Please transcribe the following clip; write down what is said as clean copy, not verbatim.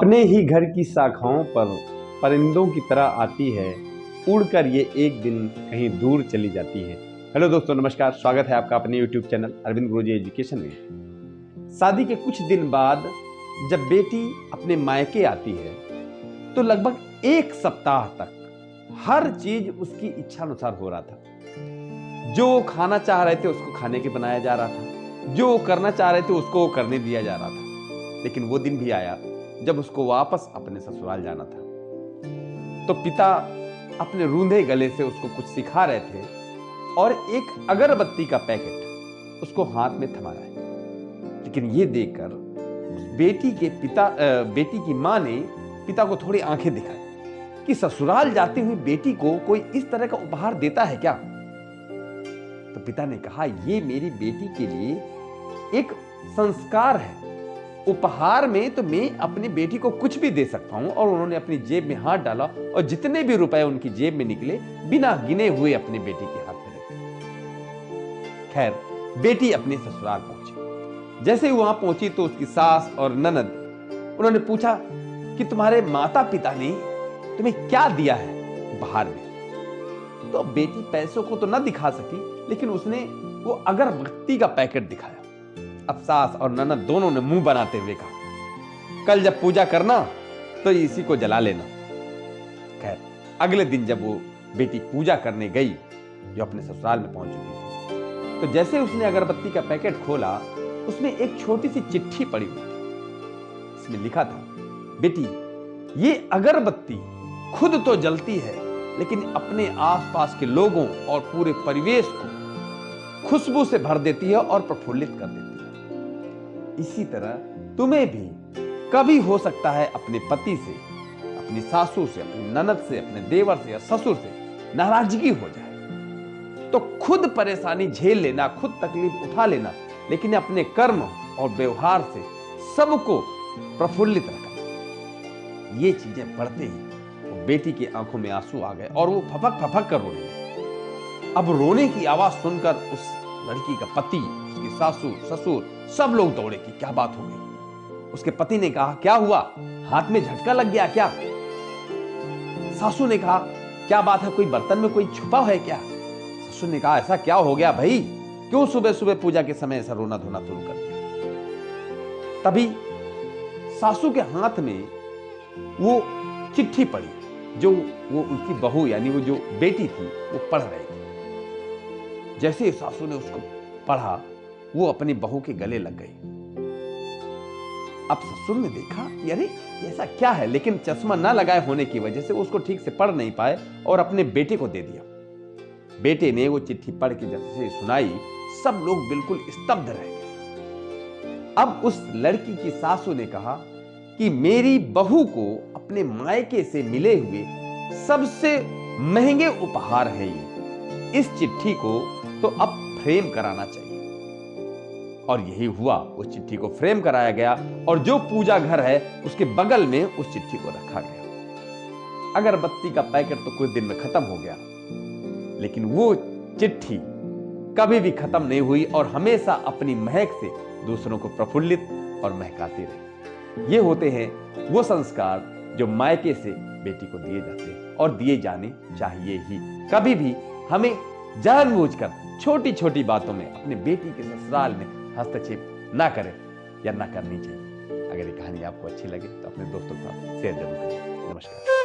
अपने ही घर की शाखाओं पर परिंदों की तरह आती है, उड़कर ये एक दिन कहीं दूर चली जाती है। हेलो दोस्तों, नमस्कार। स्वागत है आपका अपने YouTube चैनल अरविंद गुरुजी एजुकेशन में। शादी के कुछ दिन बाद जब बेटी अपने मायके आती है तो लगभग एक सप्ताह तक हर चीज उसकी इच्छा अनुसार हो रहा था। जो खाना चाह रहे थे उसको खाने के बनाया जा रहा था, जो करना चाह रहे थे उसको करने दिया जा रहा था। लेकिन वो दिन भी आया जब उसको वापस अपने ससुराल जाना था। तो पिता अपने रूंधे गले से उसको कुछ सिखा रहे थे और एक अगरबत्ती का पैकेट उसको हाथ में थमा रहा है। लेकिन ये देखकर बेटी की मां ने पिता को थोड़ी आंखें दिखाई कि ससुराल जाती हुई बेटी को कोई इस तरह का उपहार देता है क्या। तो पिता ने कहा, ये मेरी बेटी के लिए एक संस्कार है। उपहार में तो मैं अपनी बेटी को कुछ भी दे सकता हूं। और उन्होंने अपनी जेब में हाथ डाला और जितने भी रुपए उनकी जेब में निकले बिना गिने हुए अपनी बेटी के हाथ में रखे। खैर, बेटी अपने ससुराल पहुंची। जैसे ही वहां पहुंची तो उसकी सास और ननद उन्होंने पूछा कि तुम्हारे माता पिता ने तुम्हें क्या दिया है उपहार में। तो बेटी पैसों को तो ना दिखा सकी, लेकिन उसने वो अगरबत्ती का पैकेट दिखाया। अब सास और ननद दोनों ने मुंह बनाते हुए कहा, कल जब पूजा करना तो इसी को जला लेना। खैर, अगले दिन जब वो बेटी पूजा करने गई, जो अपने ससुराल में पहुंच चुकी थी, तो जैसे उसने अगरबत्ती का पैकेट खोला, उसमें एक छोटी सी चिट्ठी पड़ी हुई थी। इसमें लिखा था, बेटी, ये अगरबत्ती खुद तो जलती है, लेकिन अपने आसपास के लोगों और पूरे परिवेश को खुशबू से भर देती है और प्रफुल्लित कर देती है। इसी तरह तुम्हें भी कभी हो सकता है अपने पति से, अपनी सासू से, अपनी ननद से, अपने देवर से या ससुर से नाराजगी हो जाए। तो खुद परेशानी झेल लेना, खुद तकलीफ उठा लेना, लेकिन अपने कर्म और व्यवहार से सबको प्रफुल्लित रखना। ये चीजें पढ़ते ही वो बेटी की आंखों में आंसू आ गए और वो फपक फपक कर रोने लगी। अब रोने की आवाज सुनकर उस लड़की का पति, उसकी सासू, ससुर सब लोग दौड़े कि क्या बात हो गई। उसके पति ने कहा, क्या हुआ, हाथ में झटका लग गया क्या। सासू ने कहा, क्या बात है, कोई बर्तन में कोई छुपा है क्या। ससुर ने कहा, ऐसा क्या हो गया भाई, क्यों सुबह सुबह पूजा के समय ऐसा रोना धोना शुरू कर दिया। तभी सासू के हाथ में वो चिट्ठी पड़ी जो वो उनकी बहू यानी वो जो बेटी थी वो पढ़ रही थी। जैसे ही सासू ने उसको पढ़ा, वो अपनी बहू के गले लग गई। अब ससुर ने देखा, अरे ऐसा क्या है, लेकिन चश्मा ना लगाए होने की वजह से उसको ठीक से पढ़ नहीं पाए और अपने बेटे को दे दिया। बेटे ने वो चिट्ठी पढ़ के जैसे सुनाई, सब लोग बिल्कुल स्तब्ध रह गए। अब उस लड़की की सासू ने कहा कि मेरी बहू को अपने मायके से मिले हुए सबसे महंगे उपहार है ये। इस चिट्ठी को तो अब फ्रेम कराना चाहिए। और यही हुआ, उस चिट्ठी को फ्रेम कराया गया और जो पूजा घर है उसके बगल में उस चिट्ठी को रखा गया। अगरबत्ती का पैकेट तो कुछ दिन में खत्म हो गया, लेकिन वो चिट्ठी कभी भी खत्म नहीं हुई और हमेशा अपनी महक से दूसरों को प्रफुल्लित और महकाती रही। ये होते हैं वो संस्कार जो मायके से बेटी को दिए जाते हैं और दिए जाने चाहिए ही। कभी भी हमें जानबूझकर छोटी छोटी बातों में अपने बेटी के ससुराल में हस्तक्षेप ना करें या ना करनी चाहिए। अगर ये कहानी आपको अच्छी लगे तो अपने दोस्तों के साथ शेयर जरूर करें। नमस्कार।